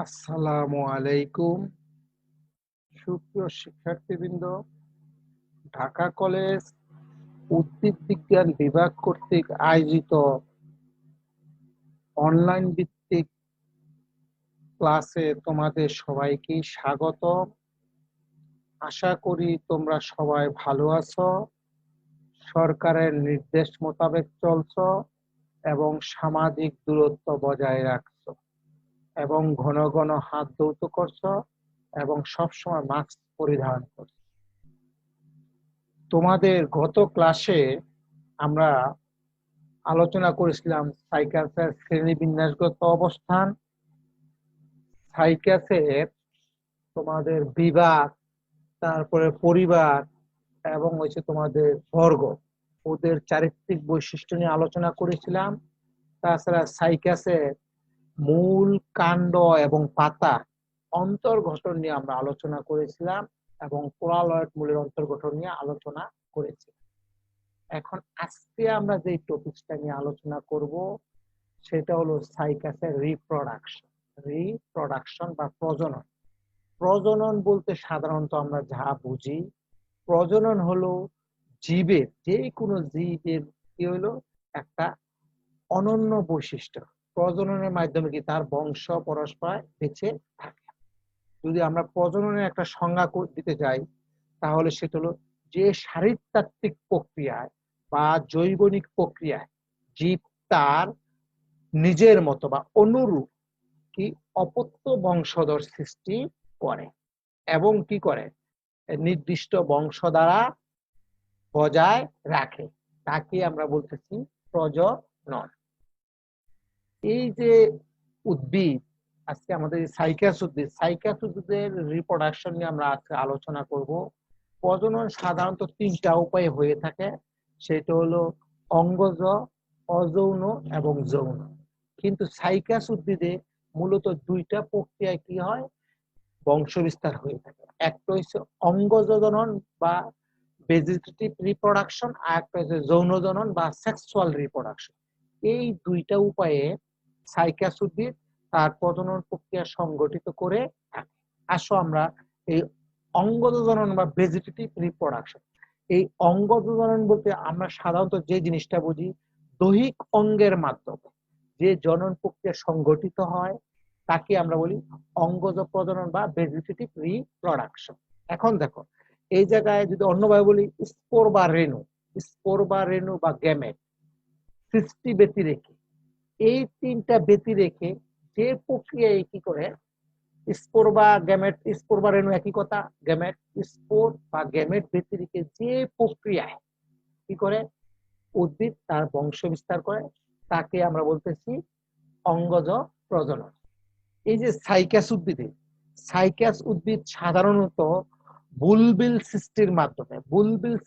আসসালামু আলাইকুম। সুপ্রিয় শিক্ষার্থীবৃন্দ, ঢাকা কলেজ উদ্ভিদ বিজ্ঞান বিভাগ কর্তৃক আয়োজিত অনলাইন ভিত্তিক ক্লাসে তোমাদের সবাইকে স্বাগত। আশা করি তোমরা সবাই ভালো আছো, সরকারের নির্দেশ মোতাবেক চলছো এবং সামাজিক দূরত্ব বজায় রাখছো এবং ঘন ঘন হাত ধৌত করছো এবং সবসময় মাস্ক পরিধান করছো। তোমাদের গত ক্লাসে আমরা আলোচনা করেছিলাম সাইকাসের শ্রেণীবিন্যাসগত অবস্থান, সাইকাসের তোমাদের বিভাগ, তারপরে পরিবার এবং হচ্ছে তোমাদের বর্গ, ওদের চারিত্রিক বৈশিষ্ট্য নিয়ে আলোচনা করেছিলাম। তাছাড়া সাইকাসের মূল, কাণ্ড এবং পাতা অন্তর্গঠন নিয়ে আমরা আলোচনা করেছিলাম এবং পোলালয়েড মূলের অন্তর্গঠন নিয়ে আলোচনা করেছি। এখন আজকে আমরা যে টপিকটা নিয়ে আলোচনা করব সেটা হলো সাইকাসের রিপ্রোডাকশন বা প্রজনন। প্রজনন বলতে সাধারণত আমরা যা বুঝি, প্রজনন হলো জীবের, যে কোনো জীবের কি হলো একটা অনন্য বৈশিষ্ট্য। প্রজননের মাধ্যমে কি তার বংশ পরস্পর বেঁচে থাকে। যদি আমরা প্রজননের একটা সংজ্ঞা দিতে যাই তাহলে সেটা হলো যে শারীরতাত্ত্বিক প্রক্রিয়ায় বা জৈবনিক প্রক্রিয়ায় জীব তার নিজের মতো বা অনুরূপ কি অপত্য বংশধর সৃষ্টি করে এবং কি করে নির্দিষ্ট বংশ দ্বারা বজায় রাখে, তাকে আমরা বলতেছি প্রজনন। এই যে উদ্ভিদ, আজকে আমাদের সাইকাস উদ্ভিদের রিপ্রোডাকশন নিয়ে আমরা আজকে আলোচনা করব। প্রজনন সাধারণত তিনটা উপায়ে হয়ে থাকে, সেটা হলো অঙ্গজ, অযৌন এবং যৌন। কিন্তু সাইকাস উদ্ভিদে মূলত দুইটা প্রক্রিয়ায় কি হয়, বংশ বিস্তার হয়ে থাকে। একটা হচ্ছে অঙ্গজ জনন বা ভেজিটেটিভ রিপ্রোডাকশন, আর একটা হচ্ছে যৌন জনন বা সেক্সুয়াল রিপ্রোডাকশন। এই দুইটা উপায়ে সাইকাস উদ্ভিদ তার প্রজনন প্রক্রিয়া সংগঠিত করে থাকে। আসো আমরা এই অঙ্গজ জনন বা ভেজিটেটিভ রিপ্রোডাকশন, এই অঙ্গজ জনন বলতে আমরা সাধারণত যে জিনিসটা বুঝি, দৈহিক অঙ্গের মাধ্যমে যে জনন প্রক্রিয়া সংগঠিত হয় তাকে আমরা বলি অঙ্গজ প্রজনন বা ভেজিটেটিভ রিপ্রোডাকশন। এখন দেখো, এই জায়গায় যদি অন্যভাবে বলি, স্পোর বা রেণু বা গ্যামেট সৃষ্টি ব্যতি রেখে, এই তিনটা ব্যতি রেখে যে প্রক্রিয়ায় কি করে, স্পোর বা গ্যামেট, স্পোর বা রেণু একই কথা, গ্যামেট, স্পোর বা গ্যামেট ব্যতি রেখে যে প্রক্রিয়ায় কি করে উদ্ভিদ তার বংশ বিস্তার করে তাকে আমরা বলতেছি অঙ্গজ প্রজনন। এই যে সাইকাস উদ্ভিদ সাধারণত বুলবিল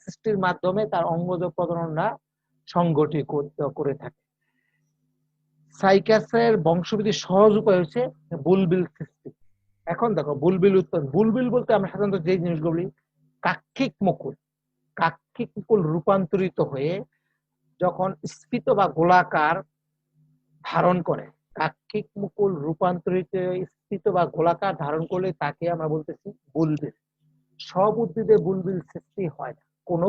সৃষ্টির মাধ্যমে তার অঙ্গজ প্রজননটা সংগঠিত করে থাকে। সাইকাসের বংশবৃদ্ধির সহজ উপায় হচ্ছে বুলবিল সৃষ্টি। এখন দেখো, বুলবিল বলতে আমরা সাধারণত যে জিনিসগুলো বলি, কাক্ষিক মুকুল রূপান্তরিত হয়ে যখন স্ফীত বা গোলাকার ধারণ করে, কাক্ষিক মুকুল রূপান্তরিত স্ফীত বা গোলাকার ধারণ করলে তাকে আমরা বলতেছি বুলবিল। সব উদ্ভিদে বুলবিল সৃষ্টি হয় না, কোনো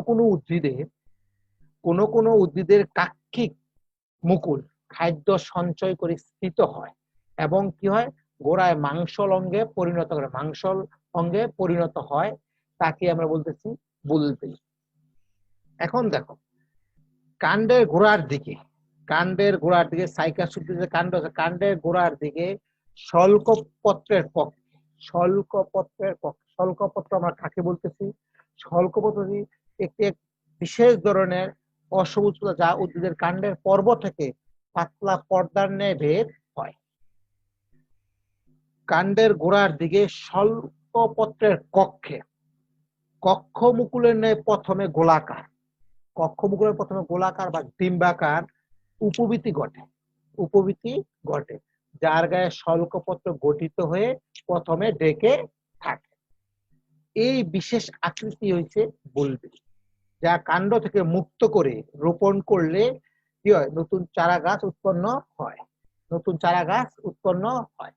উদ্ভিদের কাক্ষিক মুকুল খাদ্য সঞ্চয় করে স্থিত হয় এবং কি হয়, গোড়ায় মাংস অঙ্গে পরিণত হয়, তাকে আমরা বলতেছি বুলবিল। এখন দেখো, কাণ্ডের কাণ্ডের গোড়ার দিকে সাইকাস উদ্ভিদের কাণ্ডের গোড়ার দিকে শল্কপত্র আমরা কাকে বলতেছি, শল্কপত্র একটি বিশেষ ধরনের অসবুজ পাতা যা উদ্ভিদের কাণ্ডের পর্ব থেকে পাতলা পর্দার ন্যায় বের হয়। কাণ্ডের গোড়ার দিকে শল্কপত্রের কক্ষমুকুলের ন্যায় প্রথমে গোলাকার বা ডিম্বাকার উপবীতি ঘটে, যার গায়ে শল্কপত্র গঠিত হয়ে প্রথমে ডেকে থাকে। এই বিশেষ আকৃতি হচ্ছে বুলবিল, যা কাণ্ড থেকে মুক্ত করে রোপণ করলে কি হয়, নতুন চারা গাছ উৎপন্ন হয়।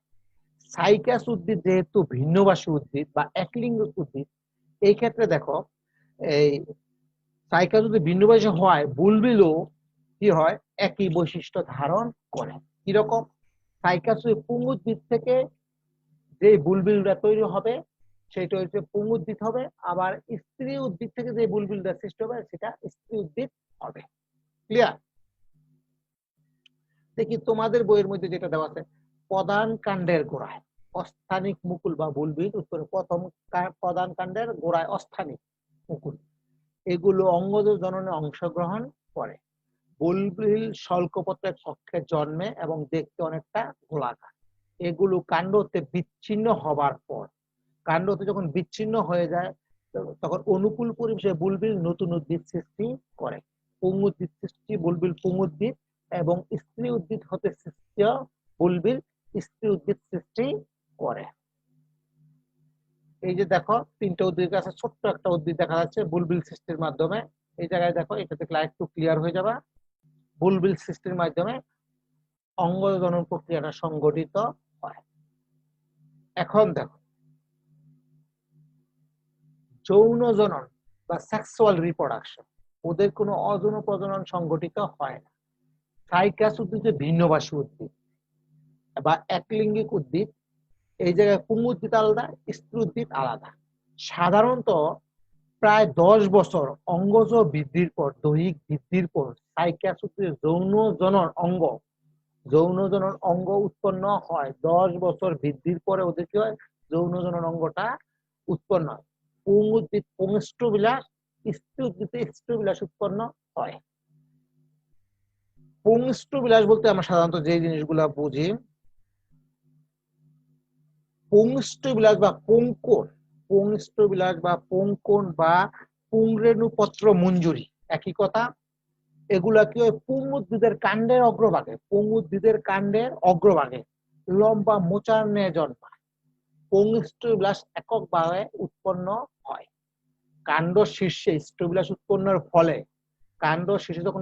সাইকাস উদ্ভিদ যেহেতু ভিন্নবাসী উদ্ভিদ বা একলিঙ্গ উদ্ভিদ, এই ক্ষেত্রে দেখো এই সাইকাস যদি ভিন্নবাসী হয়, বুলবিলও কি হয়, একই বৈশিষ্ট্য ধারণ করে। কিরকম? সাইকাস পুংউদ্ভিদ থেকে যে বুলবিলটা তৈরি হবে সেটা হচ্ছে পুংউদ্ভিদ হবে, আবার স্ত্রী উদ্ভিদ থেকে যে বুলবিলটা সৃষ্টি হবে সেটা স্ত্রী উদ্ভিদ হবে। ক্লিয়ার? দেখি তোমাদের বইয়ের মধ্যে যেটা দেওয়া আছে, প্রধান কাণ্ডের গোড়ায় অস্থানিক মুকুল বা বুলবিল উৎপন্ন। প্রথম প্রধান কাণ্ডের গোড়ায় অস্থানিক মুকুল, এগুলো অঙ্গজ জননে অংশগ্রহণ করে। বুলবিল স্বল্পপত্রের কক্ষে জন্মে এবং দেখতে অনেকটা গোলাকার। এগুলো কাণ্ডতে বিচ্ছিন্ন হবার পর, কাণ্ডতে যখন বিচ্ছিন্ন হয়ে যায় তখন অনুকূল পরিবেশে বুলবিল নতুন উদ্ভিদ সৃষ্টি করে। পুংউদ্ভিদ সৃষ্টি বুলবিল পুংউদ্ভিদ, এবং স্ত্রী উদ্ভিদ হতে সৃষ্ট বুলবিল স্ত্রী উদ্ভিদ সৃষ্টি করে। এই যে দেখো তিনটা উদ্ভিদ আছে, ছোট্ট একটা উদ্ভিদ দেখা যাচ্ছে বুলবিল সৃষ্টির মাধ্যমে। এই জায়গায় দেখো, এটা দেখলে একটু ক্লিয়ার হয়ে যাবে। বুলবিল সৃষ্টির মাধ্যমে অঙ্গজনন প্রক্রিয়াটা সংগঠিত হয়। এখন দেখো যৌন জনন বা সেক্সুয়াল রিপ্রোডাকশন, ওদের কোনো অযৌন প্রজনন সংগঠিত হয় না। সাইকাস উদ্ভিদ ভিন্নবাসী উদ্ভিদ বা একলিঙ্গিক উদ্ভিদ, এই জায়গায় পুংউদ্ভিদ আলাদা, স্ত্রী উদ্ভিদ আলাদা। সাধারণত প্রায় 10 বছর অঙ্গজ বৃদ্ধির পর, দৈহিক বৃদ্ধির পর সাইকাস উদ্ভিদের যৌন জনন অঙ্গ উৎপন্ন হয়। 10 বছর বৃদ্ধির পরে ওদের কি হয়, যৌন জনন অঙ্গটা উৎপন্ন হয়। পুং উদ্ভিদ পুংষ্টবিলাস, স্ত্রী উদ্ভিদে স্ত্রীবিলাস উৎপন্ন হয়। পুংষ্টবিলাস বলতে আমরা সাধারণত যে জিনিসগুলা বুঝি, পুংষ্টবিলাস বা পুংকোণ, পুংষ্টবিলাস বা পুংকোণ বা পুংরেণুপত্র মঞ্জুরি একই কথা। এগুলা কি হয়, পুং উদ্ভিদের কাণ্ডের অগ্রভাগে, পুং উদ্ভিদের কাণ্ডের অগ্রভাগে লম্বা মোচার ন্যায় জন্মায়। পুংষ্টবিলাস এককভাবে উৎপন্ন হয়। কাণ্ড শীর্ষে স্টোবিলাস উৎপন্নের ফলে, কাণ্ড শীর্ষে যখন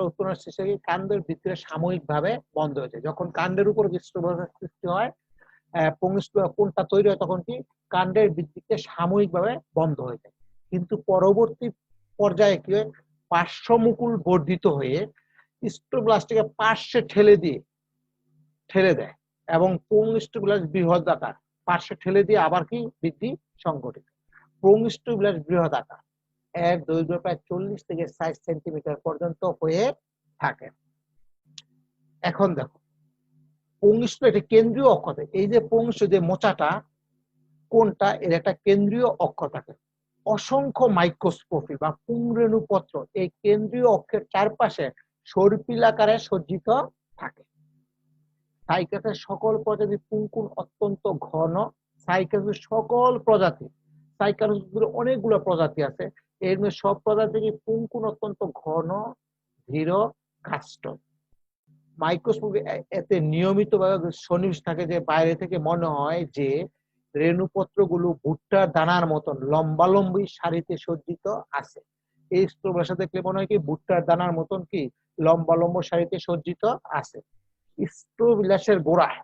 উৎপন্নের শেষে কাণ্ডের ভিতরে সাময়িকভাবে বন্ধ হয়ে যায়। যখন কাণ্ডের উপর স্টোবিলাসের সৃষ্টি হয়, কোনটা তৈরি হয়, তখন কি কাণ্ডের ভিত্তিতে সাময়িকভাবে বন্ধ হয়ে যায়। কিন্তু পরবর্তী পর্যায়ে কি হয়, পার্শ্বমুকুল বর্ধিত হয়ে স্টোব্লাস্টকে পার্শ্বে ঠেলে দেয় এবং পুংস্টোবিলাস বৃহৎ আকার পার্শ্বে ঠেলে দিয়ে আবার কি বৃদ্ধি সংঘটিত। পুংস্টোবিলাস বৃহৎ আকার, এর দৈর্ঘ্য প্রায় 40 থেকে 60 সেন্টিমিটার পর্যন্ত হয়ে থাকে। এখন দেখো পুংস্থ একটা কেন্দ্রীয় অক্ষ থাকে। এই যে পুংস্থ যে মোচাটা কোনটা, এর একটা কেন্দ্রীয় অক্ষ থাকে। অসংখ্য মাইক্রোস্কোপি বা পুংরেণুপত্র এই কেন্দ্রীয় অক্ষের চারপাশে সর্পিল আকারে সজ্জিত থাকে। সাইকাসের সকল প্রজাতির পুংকুন অত্যন্ত ঘন। সাইকাসের সকল প্রজাতি, সাইকাসের অনেকগুলো প্রজাতি আছে, এর মধ্যে সব প্রজাতির পুংকুন অত্যন্ত ঘন, ধীর, কাষ্ঠ। মাইক্রোস্কোপে এতে নিয়মিতভাবে সন্নিবেশ থাকে যে বাইরে থেকে মনে হয় যে রেণুপত্র গুলো ভুট্টার দানার মতন লম্বালম্বি সারিতে সজ্জিত আছে। এই স্থূলবাসা দেখলে মনে হয় কি ভুট্টার দানার মতন কি লম্বা সারিতে সজ্জিত আছে। স্ট্রোবিলাসের গোড়ায়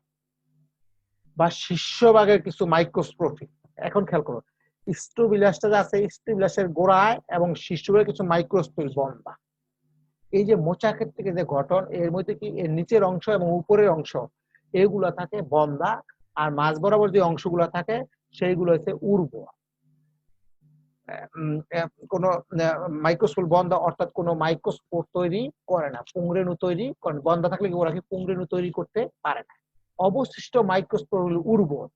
বা শীর্ষভাগের কিছু মাইক্রোস্কোপি, এখন খেয়াল করো, স্ট্রোবিলাসটা আছে, স্ট্রোবিলাসের গোড়ায় এবং শীর্ষভাগে কিছু মাইক্রোস্কোপি বন্ধা। এই যে মোচাকের থেকে যে গঠন, এর মধ্যে কি এর নিচের অংশ এবং উপরের অংশ এগুলা থাকে বন্ধা, আর মাঝ বরাবর যে অংশগুলো থাকে সেইগুলো হচ্ছে উর্বর। কোন মাইক্রোস্পোর বন্ধা অর্থাৎ কোন মাইক্রোস্পোর তৈরি করে না, পুংরেণু তৈরি করেন। বন্ধা থাকলে কি ওরা কি পুংরেণু তৈরি করতে পারে না। অবশিষ্ট মাইক্রোস্পোর হলো উর্বর,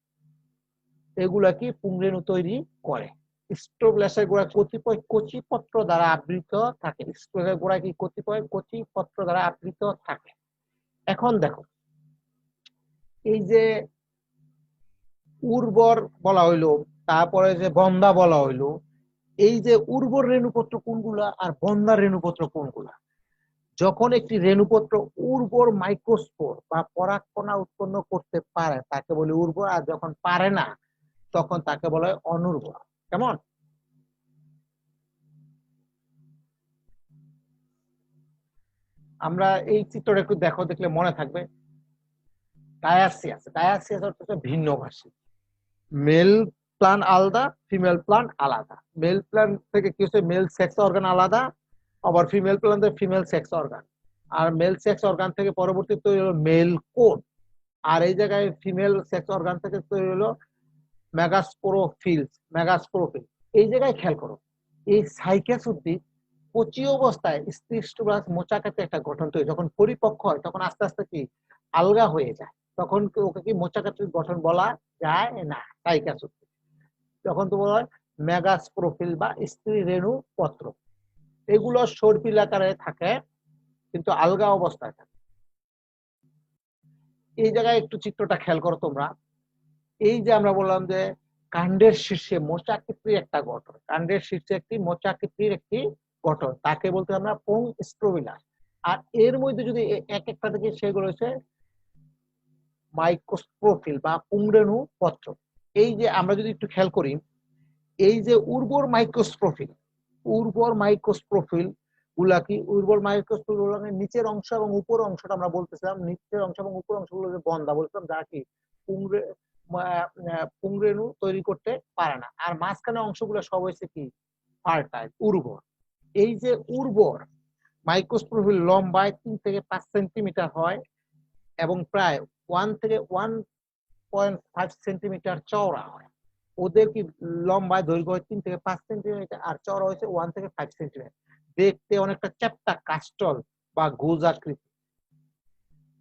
এগুলা কি পুংরেণু তৈরি করে। স্টোব্লাস্টের গোড়া কতিপয় কচিপত্র দ্বারা আবৃত থাকে। স্টোব্লাস্টের গোড়া কি কতিপয় কচিপত্র দ্বারা আবৃত থাকে। এখন দেখো এই যে উর্বর বলা হইলো, তারপরে যে বন্ধা বলা হইলো, এই যে উর্বর রেণুপত্র কোনগুলা আর বন্ধা রেণুপত্র কোনগুলা? যখন একটি রেণুপত্র উর্বর মাইক্রোস্পোর বা পরাগকণা উৎপন্ন করতে পারে তাকে বলে উর্বর, আর যখন পারে না তখন তাকে বলা হয় অনুর্বর। কেমন? আমরা এই চিত্রটা একটু দেখো, দেখলে মনে থাকবে। ডায়াসিয়াস হচ্ছে ভিন্নভাষী। মেল প্লান্ট আলাদা, ফিমেল প্লান্ট আলাদা। মেল প্লান্ট থেকে কি হচ্ছে, মেল সেক্স অর্গান আলাদা, আবার ফিমেল প্লান্ট থেকে ফিমেল সেক্স অর্গান। আর মেল সেক্স অর্গান থেকে পরবর্তী তৈরি হলো মেল কোড। আর এই জায়গায় ফিমেল সেক্স অর্গান থেকে তৈরি হলো মেগাস্পোরোফিল। এই জায়গায় খেয়াল করো, এই সাইকাস উদ্ভিদ কচি অবস্থায় স্টিস্টোবাস মোচাকাতে একটা গঠন তৈরি, যখন পরিপক্ক হয় তখন আস্তে আস্তে কি আলগা হয়ে যায়, তখন ওকে কি মোচাকাতির গঠন বলা যায় না, সাইকাস উদ্ভিদ। তখন তো বলা হয় মেগাস্পোরোফিল বা স্ত্রী রেণু পত্র। এগুলো সর্পিল আকারে থাকে কিন্তু আলগা অবস্থায় থাকে। এই জায়গায় একটু চিত্রটা খেয়াল করো তোমরা। এই যে আমরা বললাম যে কাণ্ডের শীর্ষে মোচাকৃতির একটা গঠন, কাণ্ডের শীর্ষে একটি মোচাকৃতির একটি গঠন, তাকে বলতে আমরা পুং স্ট্রোবিলাস। আর এর মধ্যে যদি এক একটা থেকে সেগুলো হচ্ছে মাইক্রোস্পোরোফিল বা পুংরেণু পত্র। এই যে আমরা যদি একটু খেয়াল করি, এই যে উর্বর মাইক্রোস্পোরোফিল গুলা কি, উর্বর মাইক্রোস্পোরোফিল গুলো নিচের অংশ এবং উপর অংশটা আমরা বলতেছিলাম, নিচের অংশ এবং উপর অংশগুলো বন্ধা বলছিলাম, যারা কি পুংরেণু তৈরি করতে পারে না। আর মাঝখানে অংশগুলো সব হয়েছে কি ফার্টাইল, উর্বর। এই যে উর্বর মাইক্রোস্পোরোফিল লম্বায় 3 থেকে 5 সেন্টিমিটার হয় এবং প্রায় 1 থেকে 1.5 সেন্টিমিটার চওড়া হয়। ওদের কি লম্বায় দৈর্ঘ্য হয় 3 থেকে 5 সেন্টিমিটার আর চওড়া হয়েছে 1 থেকে 5 সেন্টিমিটার। দেখতে অনেকটা চ্যাপ্টা কাস্টল বা গোজ আকৃতি।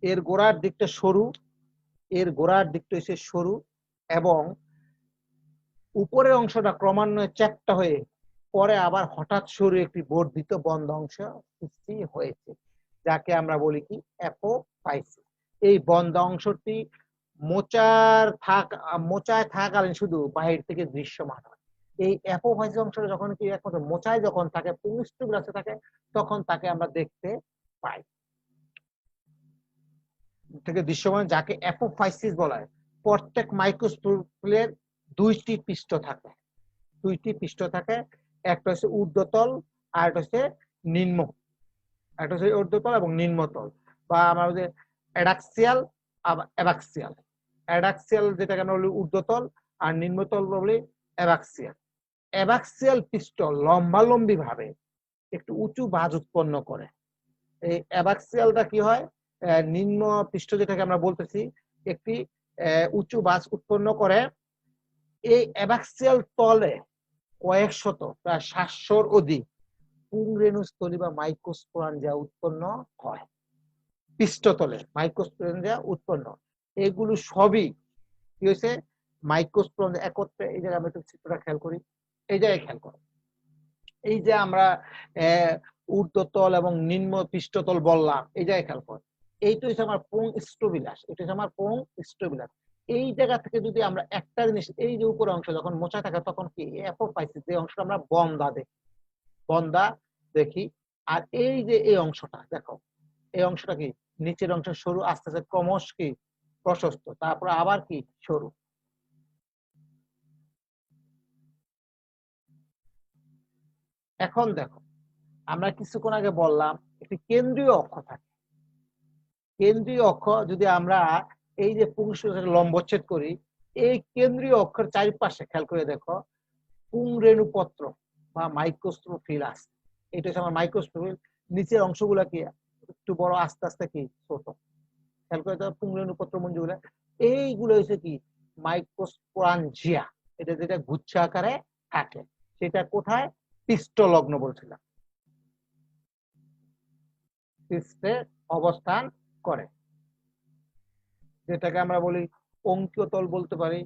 এর গোড়ার দিকটা সরু এবং উপরের অংশটা ক্রমান্বয়ে চ্যাপ্টা হয়ে পরে আবার হঠাৎ সরু একটি বর্ধিত বন্ধ অংশ সৃষ্টি হয়েছে, যাকে আমরা বলি কি অ্যাপোফাইসিস। এই বন্ধ অংশটি মোচায় থাকাকালীন শুধু বাহির থেকে দৃশ্যমান হয়। এই অ্যাপোফাইসিস অংশটা যখন কি একমাত্র মোচায় যখন থাকে, পুংস্ট্রোবিলাসে থাকে, তখন তাকে আমরা দেখতে পাই থেকে দৃশ্যমান, যাকে অ্যাপোফাইসিস বলা হয়। প্রত্যেক মাইক্রোস্পোরোফিলের দুইটি পৃষ্ঠ থাকে, একটা হচ্ছে ঊর্ধ্বতল আর একটা হচ্ছে নিম্ন, একটা হচ্ছে ঊর্ধ্বতল এবং নিম্নতল, বা আমরা যে অ্যাডাক্সিয়াল অ্যাবাক্সিয়াল। অ্যাডাক্সিয়াল যেটাকে আমরা বলি ঊর্ধ্বতল, আর নিম্নতল বলি অ্যাবাক্সিয়াল। অ্যাবাক্সিয়াল পৃষ্ঠ লম্বালম্বি ভাবে একটু উঁচু বাজ উৎপন্ন করে। এই অ্যাবাক্সিয়ালটা কি হয়, নিম্ন পৃষ্ঠ যেটাকে আমরা বলতেছি একটি উঁচু বাজ উৎপন্ন করে। এই অ্যাবাক্সিয়াল তলে কয়েক শত, প্রায় 700-র অধিক পুংরেণুস্থলী বা মাইক্রোস্পোরাঞ্জিয়া উৎপন্ন হয়। পৃষ্ঠতলে মাইক্রোস্পোরাঞ্জিয়া উৎপন্ন, এগুলো সবই কি হয়েছে মাইক্রোস্পোরাঞ্জিয়া একত্রে। এই জায়গায় আমরা একটু চিত্রটা খেয়াল করি, এই জায়গায় খেয়াল করো। এই যে আমরা ঊর্ধ্বতল এবং নিম্ন পৃষ্ঠতল বললাম, এই জায়গায় খেয়াল করো। এইটা হচ্ছে আমার পুং স্ট্রোবিলাস, এটা হচ্ছে আমার পুং স্ট্রোবিলাস। এই জায়গা থেকে যদি আমরা একটা জিনিস, এই যে উপরের অংশ যখন মোচা থাকে তখন কি অ্যাপোফাইসিস, যে অংশটা আমরা বন্ধা দেখি। আর এই যে এই অংশটা দেখো, এই অংশটা কি নিচের অংশ সরু, আস্তে আস্তে ক্রমশ কি প্রশস্ত, তারপর আবার কি সরু। এখন দেখো, আমরা কিছুক্ষণ আগে বললাম একটি কেন্দ্রীয় অক্ষ থাকে। কেন্দ্রীয় অক্ষ যদি আমরা এই যে পুংরেণু লম্বচ্ছেদ করি, এই কেন্দ্রীয় অক্ষের চারিপাশে খেয়াল করে দেখো পুংরেণু পত্র বা মাইক্রোস্পোরোফিল আছে। এটা হচ্ছে আমার মাইক্রোস্পোরোফিল। নিচের অংশগুলো কি একটু বড়, আস্তে আস্তে কি ছোট। খেয়াল করে দেখো পুংরেণু পত্র মঞ্জুগুলো, এইগুলো হচ্ছে কি মাইক্রোস্পোরাঞ্জিয়া। এটা যেটা গুচ্ছ আকারে থাকে, সেটা কোথায় পৃষ্ঠলগ্ন বলছিলাম, পৃষ্ঠে অবস্থান করে, যেটাকে আমরা বলি অঙ্কীয় তল বলতে পারি।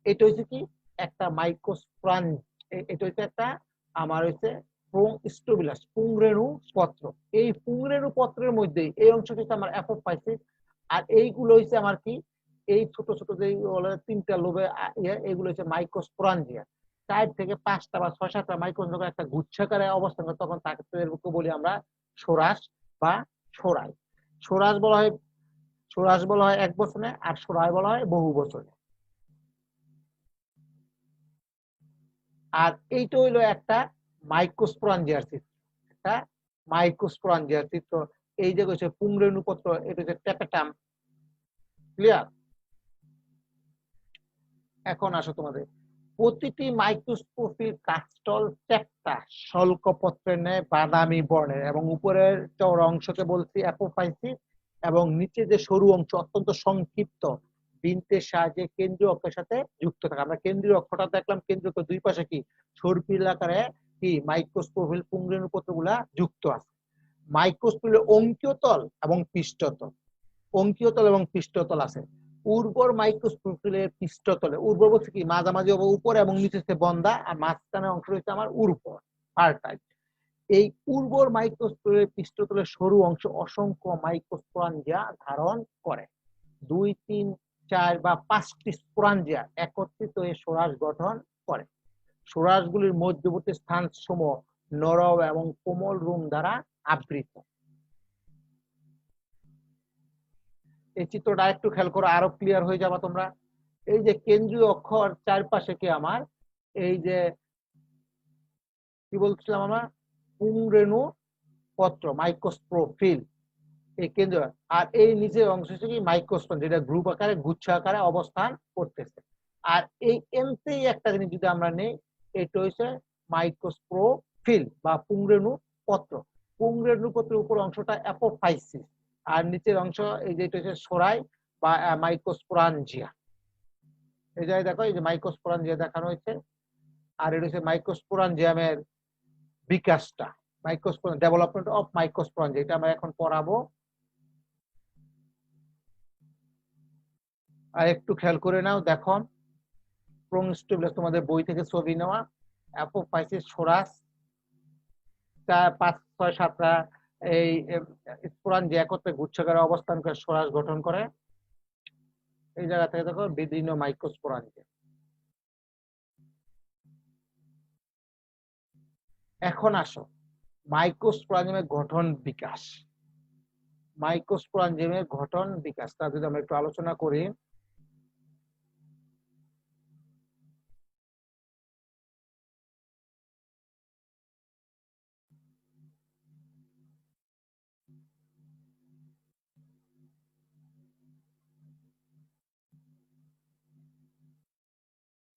এটা হচ্ছে কি একটা মাইক্রোস্পোরাঞ্জ, এটা হচ্ছে একটা আমার হচ্ছে স্টোবিলাস পুংরেণু পত্র। এই পুংরেণু পত্রের মধ্যে এই অংশটি হচ্ছে আমার অ্যাপোফাইসিস। আর এইগুলো হচ্ছে আমার কি এই ছোট ছোট যে 3টা লোবে, এগুলো হচ্ছে মাইক্রোস্পোরাঞ্জিয়া। 4 থেকে 5টা বা 6-7টা মাইক্রোস্পোরাঞ্জিয়া একটা গুচ্ছাকারে অবস্থান করে, তখন তাকে বলি আমরা সরাস বা সরাই। সরাস বলা হয় এক বছরে, আর সরাই বলা হয় বহু বছরে। আর এইটা হইলো একটা মাইক্রোস্পোরাঞ্জিয়ার চিত্র, একটা মাইক্রোস্পোরাঞ্জিয়ার চিত্র। এই যে হচ্ছে পুংরেণু পত্র, এটা হচ্ছে ট্যাপেটাম, ক্লিয়ার? এখন আসো তোমাদের প্রতিটি মাইক্রোস্কোপিক কাস্টল চ্যাপ্টা শল্কপত্রের ন্যায় বাদামি বর্ণের এবং উপরের চওড়া অংশকে বলছি অ্যাপোফাইসিস এবং নিচে যে সরু অংশ অত্যন্ত সংক্ষিপ্ত বৃন্তের সাহায্যে কেন্দ্রীয় অক্ষের সাথে যুক্ত থাকে। আমরা কেন্দ্রীয় অক্ষটা দেখলাম, কেন্দ্রীয় দুই পাশে কি সর্পিল আকারে কি মাইক্রোস্কোপিক পুংরেণু পত্রগুলা যুক্ত আছে। মাইক্রোস্কোপিক অঙ্কীয় তল এবং পৃষ্ঠতল, অঙ্কীয় তল এবং পৃষ্ঠতল আছে। উর্বর মাইক্রোস্কোপিলের পৃষ্ঠতলে, উর্বর বলছে কি মাঝামাঝি উপরে এবং নিচে বন্ধা, আর মাঝখানে অংশ রয়েছে আমার উর্বর ফার্টাইল। এই উর্বর মাইক্রোস্কোপিলের পৃষ্ঠতলের সরু অংশ অসংখ্য মাইক্রোস্পোরাঞ্জিয়া ধারণ করে। 2, 3, 4 বা 5টি স্পোরাঞ্জিয়া একত্রিত হয়ে ষোড়াশ গঠন করে। ষোড়াশগুলির মধ্যবর্তী স্থান সমূহ নরম এবং কোমল রুম দ্বারা আবৃত। এই চিত্রটা একটু খেয়াল করো, আরো ক্লিয়ার হয়ে যাবে তোমরা। এই যে কেন্দ্রীয় অক্ষর চারপাশে কি আমার এই যে কি বলছিলাম আমরা পুংরেণু পত্র মাইক্রোস্পোফিল, এই কেন্দ্র, আর এই নিচের অংশ হচ্ছে কি মাইক্রোস্পোর, যেটা গ্রুপ আকারে গুচ্ছ আকারে অবস্থান করতেছে। আর এই এমতেই একটা জিনিস যদি আমরা নেই, এটা হচ্ছে মাইক্রোস্পোফিল বা পুংরেণু পত্র। পুংরেণু পত্রের উপর অংশটা অ্যাপোফাইসিস আর নিচের অংশ এই যে এটা হচ্ছে সরাই বা মাইক্রোস্পোরাঞ্জিয়া। এই জায়গায় দেখো এই যে মাইক্রোস্পোরাঞ্জিয়া দেখানো হয়েছে, আর এটা হচ্ছে মাইক্রোস্পোরাঞ্জিয়ামের বিকাশটা, মাইক্রোস্পোরান ডেভেলপমেন্ট অফ মাইক্রোস্পোরাঞ্জিয়া, এটা আমরা এখন পড়াবো। আর একটু খেয়াল করে নাও, দেখো প্রোংস্টিবুলাস তোমাদের বই থেকে ছবি নেওয়া, অ্যাপোফাইসিস সরাস 4, 5, 6, 7টা এই স্পোরাঞ্জিয়া একত্রে গুচ্ছাকারে অবস্থান করে সরাস গঠন করে। এই জায়গা থেকে দেখো বিভিন্ন মাইক্রোস্পোরাঞ্জিয়া। এখন আসো মাইক্রোস্পোরাঞ্জিয়ামের গঠন বিকাশ। মাইক্রোস্পোরাঞ্জিয়ামের গঠন বিকাশ তা যদি আমরা একটু আলোচনা করি,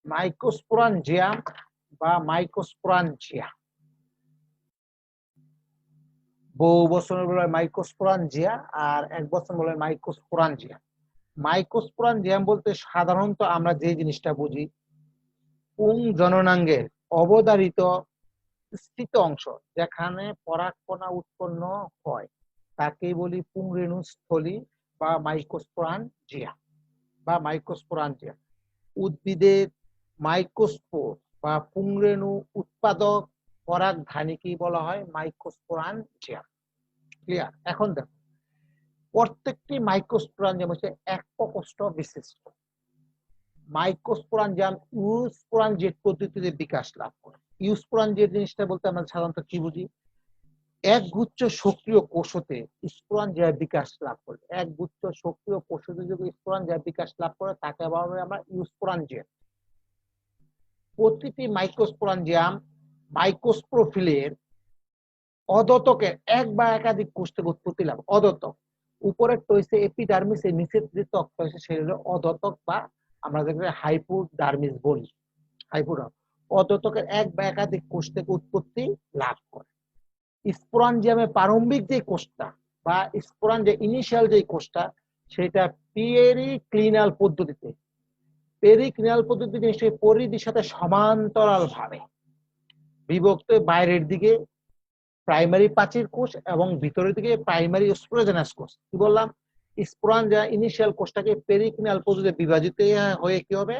মাইক্রোস্পোরাঞ্জিয়াম বা মাইক্রোস্পোরাঞ্জিয়া বহু বছর বলে মাইক্রোস্পোরাঞ্জিয়া আর এক বছর বলে মাইক্রোস্পোরাঞ্জিয়া। মাইক্রোস্পোরাঞ্জিয়াম বলতে সাধারণত আমরা যে জিনিসটা বুঝি পুং জননাঙ্গের অবধারিত স্থিত অংশ যেখানে পরাগকণা উৎপন্ন হয় তাকেই বলি পুংরেণু স্থলী বা মাইক্রোস্পোরাঞ্জিয়া বা মাইক্রোস্পোরাঞ্জিয়া। উদ্ভিদের মাইক্রোস্পোর বা পুংরেণু উৎপাদক পরাগধানীকেই বলা হয় মাইক্রোস্পোরাঞ্জিয়া। ক্লিয়ার? এখন দেখো প্রত্যেকটি মাইক্রোস্পোরাঞ্জিয়াম হচ্ছে এক প্রকোষ্ঠ বিশিষ্ট। মাইক্রোস্পোরাঞ্জিয়াম ইউস্পোরাঞ্জিয়েট পদ্ধতিতে বিকাশ লাভ করে। ইউস্পোরাঞ্জিয়েট জিনিসটা বলতে আমরা সাধারণত কি বুঝি, এক গুচ্ছ সক্রিয় কোষতে স্পোরাঞ্জিয়া বিকাশ লাভ করে। এক গুচ্ছ সক্রিয় কোষতে যদি স্পোরাঞ্জিয়া বিকাশ লাভ করে তাকে বলা হয় আমরা ইউস্পোরাঞ্জিয়েট। প্রতিটি মাইক্রোস্পোরাঞ্জিয়াম মাইক্রোস্পোরোফিলের অদতকের এক বা একাধিক কোষ থেকে উৎপত্তি লাভ। অদতক উপরের হইছে এপিডার্মিস, এর নিচের যে ত্বকটা হচ্ছে সেটা হলো অদতক বা আমরা যেটাকে হাইপোডার্মিস বলি। হাইপোডার্মিস অদতকের এক বা একাধিক কোষ থেকে উৎপত্তি লাভ করে। স্পোরাঞ্জিয়ামের প্রারম্ভিক যে কোষটা বা স্পোরাঞ্জিয়া ইনিশিয়াল যে কোষটা সেটা পেরিক্লিনাল পদ্ধতিতে, পেরিক্লিনাল পদ্ধতি নিশ্চয়ই পরিধির সাথে সমান্তরাল ভাবে বিভক্ত, বাইরের দিকে প্রাইমারি প্রাচীর কোষ এবং ভিতরের দিকে প্রাইমারি স্পোরোজেনাস কোষ। কি বললাম, স্পোরাঞ্জিয়া ইনিশিয়াল কোষটাকে পেরিক্লিনাল পদ্ধতিতে বিভাজিত হয়ে কি হবে,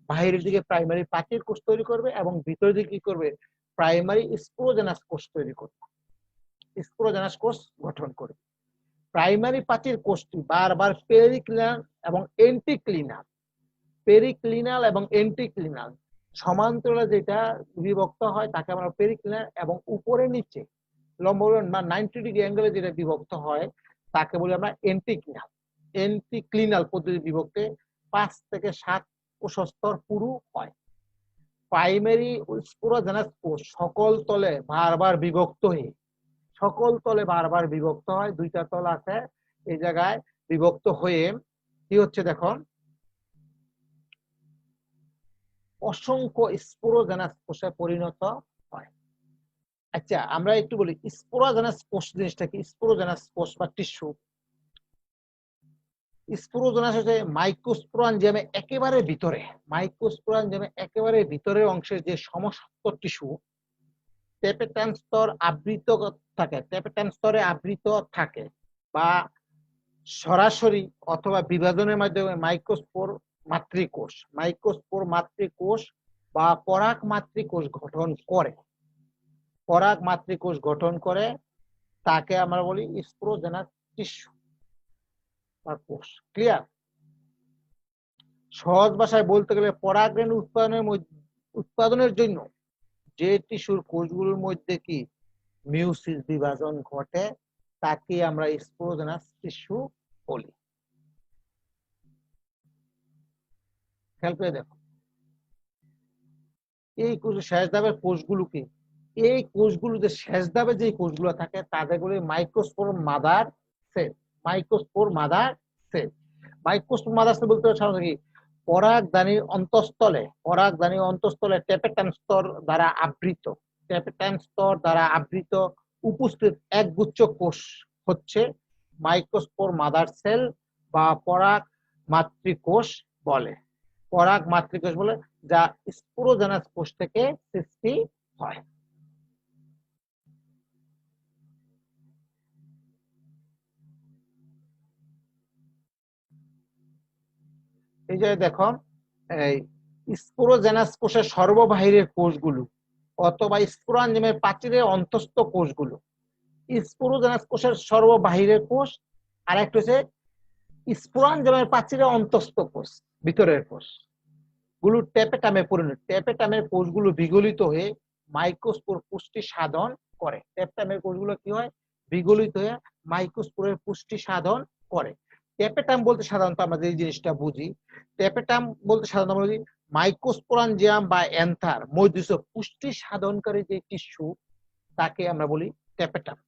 বাইরের দিকে প্রাইমারি প্রাচীর কোষ তৈরি করবে এবং ভিতরের দিকে কি করবে, প্রাইমারি স্পোরোজেনাস কোষ তৈরি করবে, স্পোরোজেনাস কোষ গঠন করবে। প্রাইমারি প্রাচীর কোষটি বারবার পেরিক্লিনাল এবং এন্টিক্লিনাল, পেরিক্লিনাল এবং এন্টিক্লিনাল সমান্তরালে যেটা বিভক্ত হয় তাকে আমরা পেরিক্লিনাল, এবং উপরে নিচে লম্ব বা 90 ডিগ্রি অ্যাঙ্গেলে যেটা বিভক্ত হয় তাকে বলি আমরা এন্টিক্লিনাল। এন্টিক্লিনাল পদ্ধতি বিভক্তে 5 থেকে 7 কোষস্তর পুরু হয়। প্রাইমারি স্পোরোজেনাস কোষ সকল তলে বারবার বিভক্ত হয়ে, সকল তলে বারবার বিভক্ত হয়, দুইটা তল আছে এই জায়গায় বিভক্ত হয়ে কি হচ্ছে দেখো, অসংখ্য স্পোরোজেনাস কোষে পরিণত হয়। আচ্ছা, আমরা একটু বলি স্পোরোজেনাস কোষ জিনিসটা কি। স্পোরোজেনাস কোষ বা টিস্যু, স্পোরোজেনাস হচ্ছে মাইক্রোস্পোরাঞ্জিয়ামে একেবারে ভিতরে, মাইক্রোস্পোরাঞ্জিয়ামে একেবারে ভিতরের অংশের যে সমশক্ত টিস্যু, টেপেটাম স্তর আবৃত থাকে, টেপেটাম স্তরে আবৃত থাকে, বা সরাসরি অথবা বিভাজনের মাধ্যমে মাইক্রোস্পোর মাতৃকোষ, মাইক্রোস্পোর মাতৃকোষ বা পরাগ মাতৃকোষ গঠন করে, পরাগ মাতৃকোষ গঠন করে, তাকে আমরা বলি স্পোরোজেনাস টিস্যু বা কোষ। ক্লিয়ার? সহজ ভাষায় বলতে গেলে পরাগরেণু উৎপাদনের জন্য যে টিস্যুর কোষগুলোর মধ্যে কি মিউসিস বিভাজন ঘটে, তাকে আমরা স্পোরোজেনাস টিস্যু বলি। খেয়াল করে দেখো, এই শেষ ধাপের কোষগুলোকে, এই কোষগুলো যে শেষ ধাপে যে কোষগুলো থাকে তাদের বলি microspore mother sell. Microspore mother sell, microspore mother sell বলতে সাধারণত কি পরাগধানীর অন্তঃস্থলে, পরাগধানীর অন্তঃস্থলে টেপেটাম স্তর দ্বারা আবৃত, টেপেটাম স্তর দ্বারা আবৃত উপস্থিত একগুচ্ছ কোষ হচ্ছে মাইক্রোস্পোর মাদার সেল বা পরাগ মাতৃকোষ বলে, পরাগ মাতৃকোষ বলে, যা স্পোরোজেনাস কোষ থেকে সৃষ্টি হয়। এই যে দেখো, এই স্পোরোজেনাস কোষের সর্ববাহিরের কোষগুলো অথবা স্পোরাঞ্জিমের প্রাচীরের অন্তঃস্থ কোষগুলো, স্পোরোজেনাস কোষের সর্ববাহিরের কোষ, আর একটা হচ্ছে স্পোরাঞ্জিমের প্রাচীরের অন্তঃস্থ কোষ, ভিতরের কোষ গুলো টেপেটামে পরিণত, টেপেটামের কোষগুলো বিগলিত হয়ে মাইক্রোস্পোর পুষ্টি সাধন করে, টেপেটামের কোষগুলো কি হয় বিগলিত হয়ে মাইক্রোস্পোরের পুষ্টি সাধন করে। টেপেটাম বলতে সাধারণত আমরা যে জিনিসটা বুঝি, টেপেটাম বলতে সাধারণত আমরা বুঝি মাইক্রোস্পোরাঞ্জিয়াম বা এন্থার মধ্যস্থ পুষ্টি সাধনকারী যে টিস্যু, তাকে আমরা বলি টেপেটাম,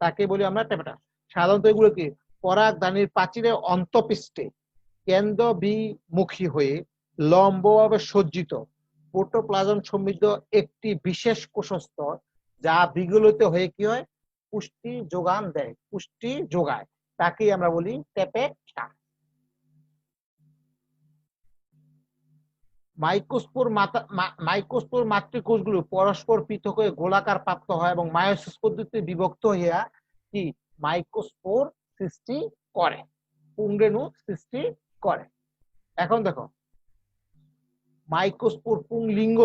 তাকে বলি আমরা টেপেটাম। সাধারণত এগুলো কি পরাগধানীর প্রাচীরের অন্তঃপৃষ্ঠে কেন্দ্র বিমুখী হয়ে লম্বভাবে সজ্জিত প্রোটোপ্লাজম সমৃদ্ধ একটি বিশেষ কোষস্তর, যা বিগলিত হয়ে কি হয় পুষ্টি যোগান দেয়, পুষ্টি যোগায়, তাকেই আমরা বলি টেপেটাম। মাইক্রোস্পোর মাতৃকোষগুলো পরস্পর পৃথক হয়ে গোলাকার প্রাপ্ত হয় এবং মায়োসিস পদ্ধতিতে বিভক্ত হইয়া কি মাইক্রোস্পোর সৃষ্টি করে, পুংরেণু সৃষ্টি করে। এখন দেখো, মাইক্রোস্পোর পুংলিঙ্গ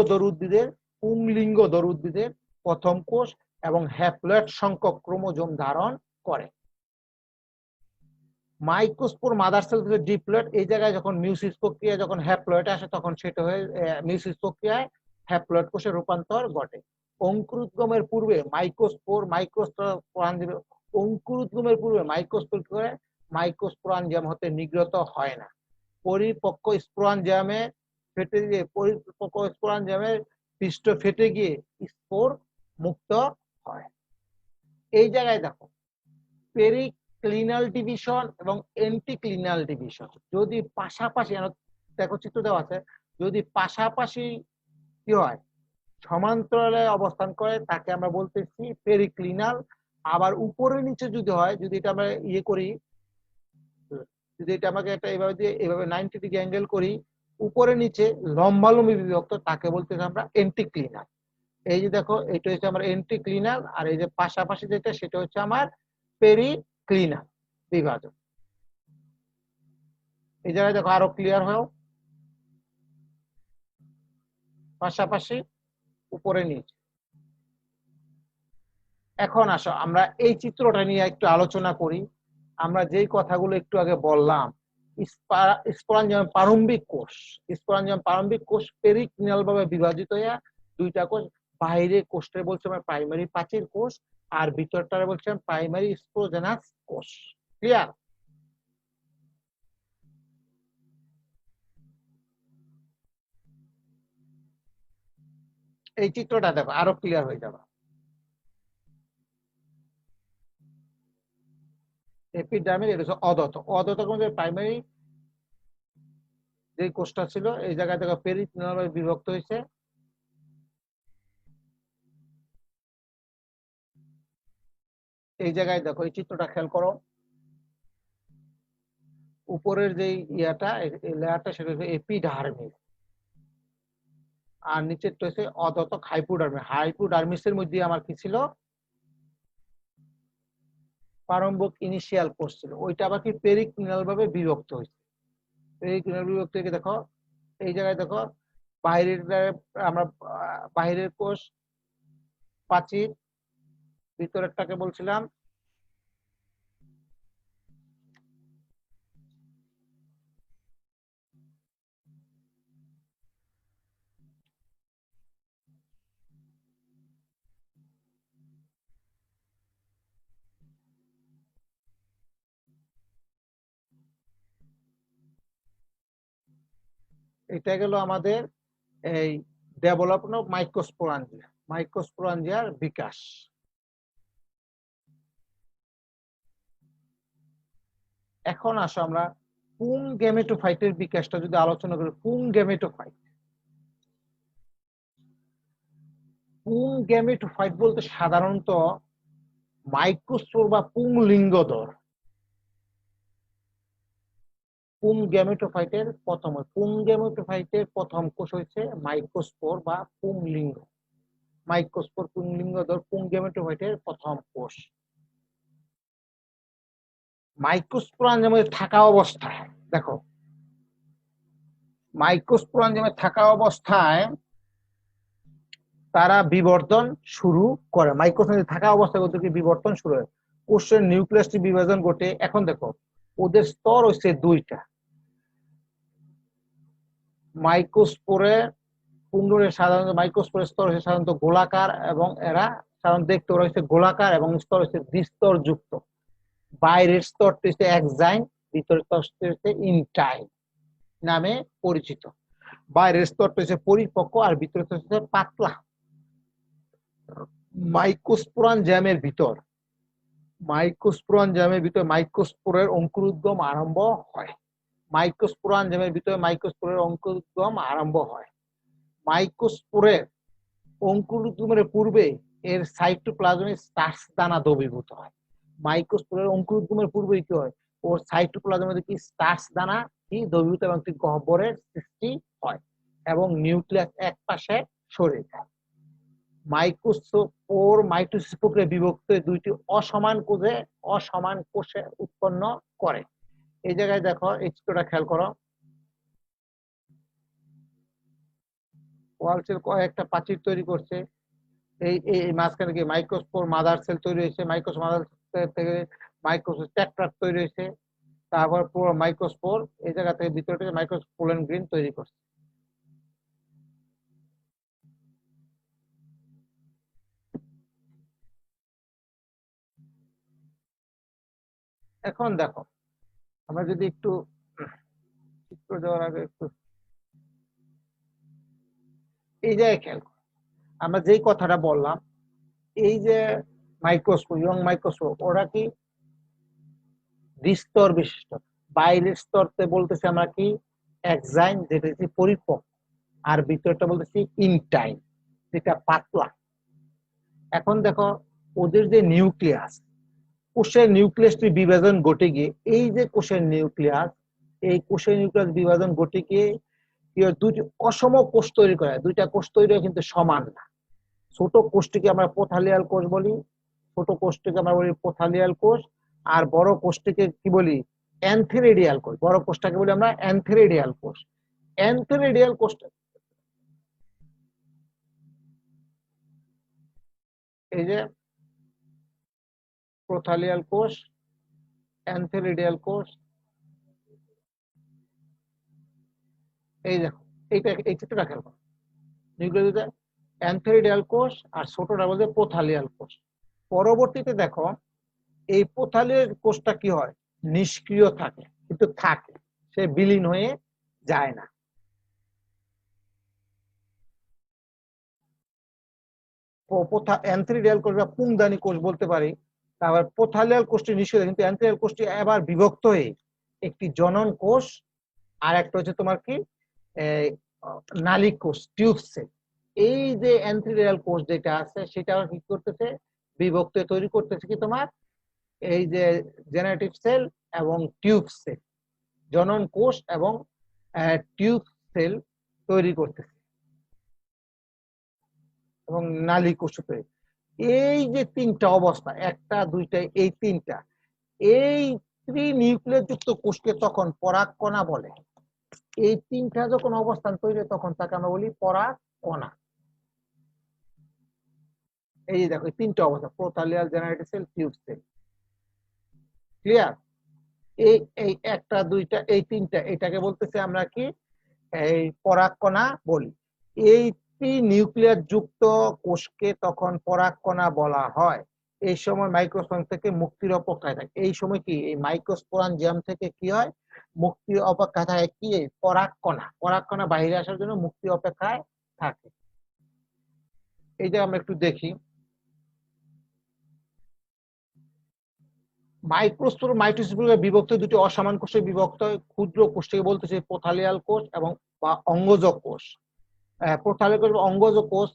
উদ্ভিদের প্রথম কোষ এবং হ্যাপ্লয়েড সংখ্যক ক্রোমোজোম ধারণ করে। মাইক্রোস্পোর মাদার সেল থেকে ডিপ্লয়েড, এই জায়গায় যখন মিউসিস প্রক্রিয়া যখন হ্যাপ্লয়েড আসে তখন সেটা হয়ে মিউসিস প্রক্রিয়ায় হ্যাপ্লয়েড কোষে রূপান্তর ঘটে। অঙ্কুরোদ্গমের পূর্বে অঙ্কুরোদ্গমের পূর্বে মাইক্রোস্পোর করে মাইক্রোস্পোরাঞ্জিয়াম হতে নির্গত হয় না, পরিপক্ক স্পোরাঞ্জিয়ামে ফেটে গিয়ে, পরিপক্ক স্পোরাঞ্জিয়ামের পৃষ্ঠ ফেটে গিয়ে স্পোর মুক্ত হয়। এই জায়গায় দেখো পেরিক্লিনাল ডিভিশন এবং এন্টিক্লিনাল ডিভিশন যদি পাশাপাশি, দেখো চিত্র দেওয়া আছে, যদি পাশাপাশি কি হয় সমান্তরালে অবস্থান করে তাকে আমরা বলতেছি পেরিক্লিনাল। আবার উপরে নিচে যদি হয়, যদি এটা আমরা ইয়ে করি, যদি এটা আমাকে একটা এভাবে দিয়ে এভাবে 90 ডিগ্রি অ্যাঙ্গেল করি, উপরে নিচে লম্বালম্বি বিভক্ত, তাকে বলতেছি আমরা এন্টিক্লিনাল। এই যে দেখো, এটা হচ্ছে আমার এন্টিক্লিনাল, আর এই যে পাশাপাশি যেটা সেটা হচ্ছে আমার পেরিক্লিনাল বিভাজন। এই জায়গায় দেখো আরো ক্লিয়ার হও, পাশাপাশি উপরে নিচে। এখন আসো আমরা এই চিত্রটা নিয়ে একটু আলোচনা করি। আমরা যেই কথাগুলো একটু আগে বললাম, স্পোরাঞ্জিয়াম প্রারম্ভিক কোষ, স্পোরাঞ্জিয়াম প্রারম্ভিক কোষ পেরিক্লিনাল ভাবে বিভাজিত হয়ে দুইটা কোষ, বাইরে কোষটা বলছে আমরা প্রাইমারি প্রাচীর কোষ, আর ভিতরটারে বলছেন প্রাইমারি স্পোরোজেনাস কোষ। ক্লিয়ার? এই চিত্রটা দেখো আরো ক্লিয়ার হয়ে যাবে। এপিডার্মিস, এটা হচ্ছে অদত্ত, অদত্ত প্রাইমারি যে কোষটা ছিল এই জায়গায় দেখো পেরিটোনিয়াল ভাবে বিভক্ত হয়েছে। এই জায়গায় দেখো এই চিত্রটা খেয়াল করো, উপরের যে ইয়াটা লেয়ারটা সেটা হচ্ছে এপিডার্মিস, আর নিচেরটা হচ্ছে অধতক হাইপোডার্মিস। হাইপোডার্মিসের মধ্যে আমার কি ছিল, প্রারম্ভিক ইনিশিয়াল কোষ ছিল, ওইটা আবার কি পেরিটোনিয়াল ভাবে বিভক্ত হয়েছে। পেরিটোনিয়াল বিভক্ত হয়ে দেখো এই জায়গায় দেখো বাইরের আমরা বাইরের কোষ প্রাচীর, ভিতরেরটাকে বলছিলাম এটা গেল আমাদের এই ডেভেলপমেন্ট অফ মাইক্রোস্পোরাঞ্জিয়া, মাইক্রোস্পোরাঞ্জিয়ার বিকাশ। এখন আসো আমরা পুং গ্যামেটোফাইটের বিকাশটা যদি আলোচনা করি। পুং গ্যামেটোফাইট, পুং গ্যামেটোফাইট বলতে সাধারণত মাইক্রোস্পোর বা পুংলিঙ্গধর, পুং গ্যামেটোফাইটের প্রথম কোষ হচ্ছে মাইক্রোস্পোর বা পুংলিঙ্গ। মাইক্রোস্পোর পুংলিঙ্গধর পুং গ্যামেটোফাইটের প্রথম কোষ। মাইক্রোস্পোরাঞ্জিয়ামে থাকা অবস্থায় দেখো, মাইক্রোস্পোরাঞ্জিয়ামে থাকা অবস্থায় তারা বিবর্তন শুরু করে। মাইক্রোস্পোরাঞ্জিয়ামে থাকা অবস্থায় ওদেরকে বিবর্তন শুরু হয়, কোষের নিউক্লিয়াসটি বিভাজন ঘটে। এখন দেখো ওদের স্তর হচ্ছে দুইটা। মাইক্রোস্পোরে পুংডরের সাধারণত মাইক্রোস্পোরের স্তর হচ্ছে সাধারণত গোলাকার, এবং এরা সাধারণত দেখতে ওরা হচ্ছে গোলাকার এবং স্তর হচ্ছে দ্বিস্তর যুক্ত। বাইরের স্তরটি হচ্ছে এক্সাইন, ভিতরের স্তরটি হচ্ছে ইনটাইন নামে পরিচিত। বাইরের স্তরটা হচ্ছে পরিপক্ক আর ভিতরের স্তর হচ্ছে পাতলা। মাইক্রোস্পোরাঞ্জিয়ামের ভিতর মাইক্রোস্পোরের অঙ্কুরোদ্গম আরম্ভ হয়। মাইক্রোস্পোরাঞ্জিয়ামের ভিতরে মাইক্রোস্পোরের অঙ্কুরোদ্গম আরম্ভ হয়। মাইক্রোস্পোরের অঙ্কুরোদ্গমের পূর্বে এর সাইটোপ্লাজমে স্টার্চ দানা দ্রবীভূত হয়। মাইক্রোস্পোরের অঙ্কুরোদ্গমের পূর্বে কি হয়, ওর সাইটোপ্লাজমে কি স্টার্চ দানা কি দ্রবীভূত এবং একটি গহ্বরের সৃষ্টি হয় এবং নিউক্লিয়াস এক পাশে সরে যায়। মাইক্রোস্পোর মাইটোসিস প্রক্রিয়ায় বিভক্ত হয়ে দুইটি অসমান কোষে উৎপন্ন করে। এই জায়গায় দেখো এই চিত্রটা খেয়াল করো, ওয়াল সেল কয়েকটা প্রাচীর তৈরি করছে। এই মাঝখানে কি মাইক্রোস্পোর মাদার সেল তৈরি হয়েছে, মাইক্রোস্পোর মাদার সেল থেকে মাইক্রোস্পোর টেট্রাড তৈরি হয়েছে, তারপর পুরো মাইক্রোস্পোর এই জায়গা থেকে ভিতর থেকে মাইক্রোস্পোলেন গ্রিন তৈরি করছে। এখন দেখো আমরা যদি একটু চিত্র দেওয়ার আগে একটু এই জায়গায় খেয়াল করি, আমরা যেই কথাটা বললাম, এই যে মাইক্রোস্কোপ এবং মাইক্রোস্কোপ ওরা কি দ্বিস্তর বিশিষ্ট। বাইরের স্তরতে বলতেছি আমরা কি এক্সাইন, যেটা হচ্ছে পরিপক্ক, আর ভিতরটা বলতেছি ইনটাইন, যেটা পাতলা। এখন দেখো ওদের যে নিউক্লিয়াস, কোষের নিউক্লিয়াসটি বিভাজন ঘটে গিয়ে এই যে কোষের নিউক্লিয়াস, এই কোষের নিউক্লিয়াস বিভাজন ঘটে গিয়ে দুইটি অসম কোষ তৈরি করে। দুইটা কোষ তৈরি হয় কিন্তু সমান না। ছোট কোষটিকে আমরা পোথালিয়াল কোষ বলি, ছোট কোষটিকে আমরা বলি পোথালিয়াল কোষ, আর বড় কোষটিকে কি বলি, অ্যান্থেরেডিয়াল কোষ। বড় কোষটাকে বলি আমরা অ্যান্থেরেডিয়াল কোষ। অ্যান্থেরেডিয়াল কোষটা এই যে প্রোথালিয়াল কোষ, অ্যান্থেরেডিয়াল কোষ, এই দেখো এইটা এই চিত্রটা খেয়াল করো, নিউক্লিয়াসে অ্যান্থেরেডিয়াল কোষ আর ছোটটা বলতে পোথালিয়াল কোষ। পরবর্তীতে দেখো এই পোথালিয়াল কোষটা কি হয়, নিষ্ক্রিয় থাকে, কিন্তু থাকে, সে বিলীন হয়ে যায় না। অ্যান্থেরিডিয়াল কোষ বা পুংদানি কোষ বলতে পারি। তারপর পোথালিয়াল কোষটি নিষ্ক্রিয়, কিন্তু অ্যান্থেরিডিয়াল কোষটি আবার বিভক্ত হয়ে একটি জনন কোষ আর একটা হচ্ছে তোমার কি নালী কোষ, টিউব সেল। এই যে অ্যান্থিরিয়াল কোষ যেটা আছে সেটা কি করতেছে, বিভক্ত তৈরি করতেছে কি তোমার এই যে জেনারেটিভ সেল এবং টিউব সেল, জনন কোষ এবং টিউব সেল তৈরি করতেছে এবং নালী কোষ তৈরি। এই যে তিনটা অবস্থা, একটা দুইটা এই তিনটা, এই ত্রিনিউক্লিয়াস যুক্ত কোষকে তখন পরাগকণা বলে। এই তিনটা যখন অবস্থান তৈরি তখন তাকে আমরা বলি পরাগকণা। এই দেখো এই তিনটা অবস্থা, prothallial, generative cell, tube cell. Clear? এই এই একটা দুইটা এই তিনটা, এটাকে বলতেছে আমরা কি এই পরাগকণা বলি। এই নিউক্লিয়াস যুক্ত কোষকে তখন পরাগকণা বলা হয়। এই সময় মাইক্রোস্পোরাম থেকে মুক্তির অপেক্ষায় থাকে। এই সময় কি এই মাইক্রোস্পোরাঞ্জিয়াম থেকে কি হয়, মুক্তির অপেক্ষায় থাকে কি পরাগকণা। পরাগকণা বাইরে আসার জন্য মুক্তির অপেক্ষায় থাকে। এই যে আমরা একটু দেখি, মাইক্রোস্পোর মাইটোসিস বিভক্ত দুটি অসমান কোষে বিভক্ত ক্ষুদ্র কোষকে বলতেছে প্রোথালিয়াল কোষ এবং বা অঙ্গজ কোষ। প্রোথালিয়াল কোষ, অঙ্গজ কোষ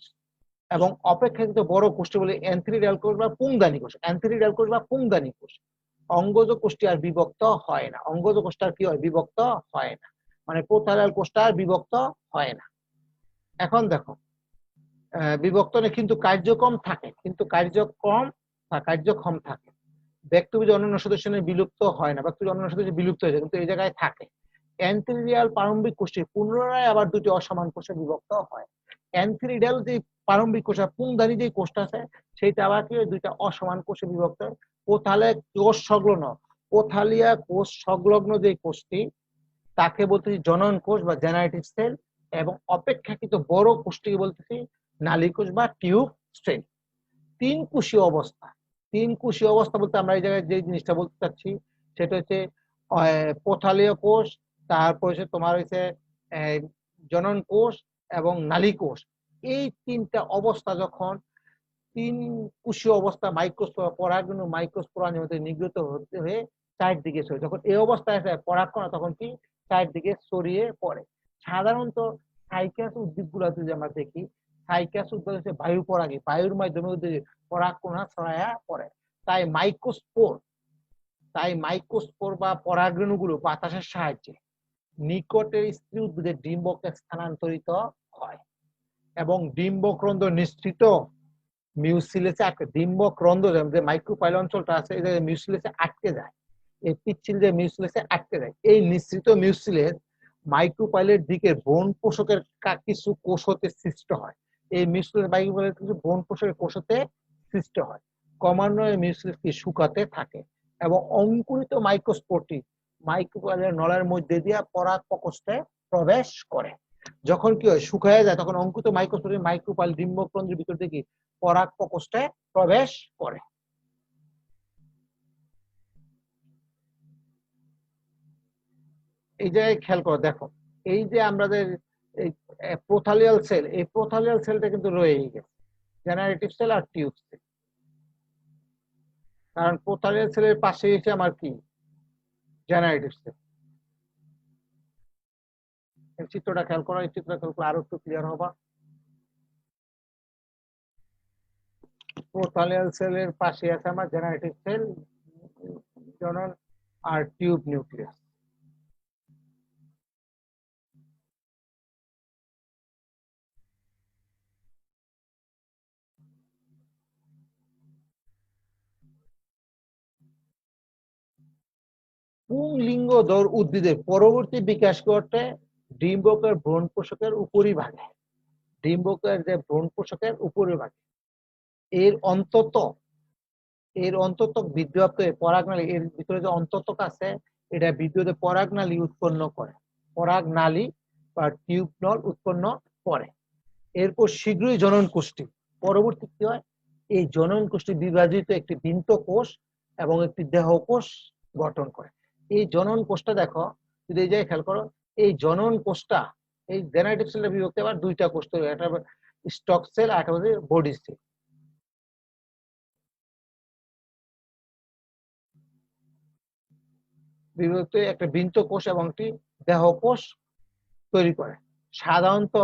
এবং অপেক্ষাকৃত বড় কোষটি বলে অ্যান্থেরিডিয়াল কোষ বা পুংদানি কোষ। অ্যান্থেরিডিয়াল কোষ বা পুংদানি কোষ। অঙ্গজ কোষটি আর বিভক্ত হয় না। অঙ্গজ কোষটা কি হয়, বিভক্ত হয় না, মানে প্রোথালিয়াল কোষটা আর বিভক্ত হয় না। এখন দেখো বিভক্ত নেই কিন্তু কার্যক্রম থাকে, কিন্তু কার্যক্ষম থাকে। ব্যাকটেরিয়া অন্যান্য সদস্য বিলুপ্ত হয় না, ব্যাকটেরিয়া অন্যান্য সদস্য বিলুপ্ত হয়ে যায় কিন্তু এই জায়গায় থাকে। অ্যান্থেরিডিয়াল প্রারম্ভিক কোষটি পুনরায় আবার দুটি অসমান কোষে বিভক্ত হয়। অ্যান্থেরিডিয়াল যে প্রারম্ভিক কোষ, পুংদানি যে কোষটা আছে সেটা আবার কি দুইটা অসমান কোষে বিভক্ত হয়। কোষ সংলগ্ন, প্রোথালিয়া কোষ সংলগ্ন যে কোষটি তাকে বলতেছি জনন কোষ বা জেনারেটিভ সেল, এবং অপেক্ষাকৃত বড় কোষটিকে বলতেছি নালী কোষ বা টিউব সেল। তিন কোষীয় অবস্থা। তিন কোষীয় অবস্থা বলতে আমরা এই জায়গায় যে জিনিসটা বলতে চাচ্ছি সেটা হচ্ছে প্রোথালীয় কোষ, তারপর হচ্ছে তোমার হচ্ছে জনন কোষ এবং নালী কোষ। এই তিনটা অবস্থা যখন তিন কোষীয় অবস্থা পরাগরেণু মাইক্রোস্পোরাঞ্জিয়ামের মধ্যে নিগৃহীত হতে হয়ে চারদিকে ছড়িয়ে, যখন এই অবস্থায় পরাগকণা তখন কি চারদিকে ছড়িয়ে পড়ে। সাধারণত সাইকাস উদ্ভিদগুলো যদি আমরা দেখি, সাইকাস উদ্ভিদ হচ্ছে বায়ু পরাগী, বায়ুর মাধ্যমে পরাগকণা ছড়ায়া পড়ে। তাই মাইক্রোস্পোর বা পরাগরেণুগুলো বাতাসের সাহায্যে নিকটের স্ত্রী উদ্ভিদের ডিম্বকে স্থানান্তরিত হয় এবং ডিম্বকরন্ধ্র নিঃসৃত মিউসিলেসে আটকে, ডিম্বকরন্ধ্র যে মাইক্রোপাইল অঞ্চলটা আছে এটা মিউসিলেসে আটকে যায়। এই পিচ্ছিল যে মিউসিলেসে আটকে যায়, এই নিঃসৃত মিউসিলেস মাইক্রোপাইলের দিকে বন পোষকের কিছু কোষ হতে সৃষ্ট হয়। এই মিউসিলেস মাইক্রোপাইলের কিছু বন পোষকের কোষ হতে সৃষ্ট হয়। ক্রমান্বয়ে মিউসিলেসকে শুকাতে থাকে এবং অঙ্কুরিত মাইক্রোস্পোরটি মাইক্রোপাইলের নলের মধ্যে দিয়ে পরাগ প্রকোষ্ঠে প্রবেশ করে। যখন কি হয়, শুকায় যায়, তখন অঙ্কুরিত মাইক্রোপাইল ডিম্বকরন্ধ্রের ভিতর থেকে পরাগ প্রকোষ্ঠে প্রবেশ করে। এই জায়গায় খেয়াল করো, দেখো এই যে আমাদের প্রোথালিয়াল সেল, এই প্রোথালিয়াল সেলটা কিন্তু রয়েই গেছে, জেনারেটিভ সেল আর টিউব সেল। কারণ প্রোথালিয়াল সেলের পাশে এসে আমার কি জেনারেটিভ সেল। এই চিত্রটা খেয়াল করো, এই চিত্রটা খেয়াল করো আরো একটু ক্লিয়ার হবা। প্রোথালিয়াল সেলের পাশে আছে আমার জেনারেটিভ সেল, জনন আর টিউব নিউক্লিয়াস। পুংলিঙ্গধর উদ্ভিদের পরবর্তী বিকাশ ঘটে ডিম্বকের ভ্রূণ পোষকের উপরিভাগে। ডিম্বকের যে ভ্রূণ পোষকের উপরিভাগে এর অন্তত বিদ্যুৎ পরাগনালী, এর ভিতরে যে অন্ততক আছে এটা বিদ্যুৎ পরাগনালী উৎপন্ন করে, পরাগনালী বা টিউব নল উৎপন্ন করে। এরপর শীঘ্রই জনন কোষটি, পরবর্তী কি হয়, এই জনন কোষটি বিভাজিত একটি বৃন্ত কোষ এবং একটি দেহ কোষ গঠন করে। এই জনন কোষটা দেখো, যদি এই জায়গায় খেয়াল করো, এই জনন কোষটা এই জেনারেটিভ সেলের বিভক্তি আবার দুইটা কোষ তৈরি, একটা স্টক সেল আর একটা হচ্ছে বডি সেল। বিভক্ত হয়ে একটা বৃন্ত কোষ এবং একটি দেহকোষ তৈরি করে। সাধারণত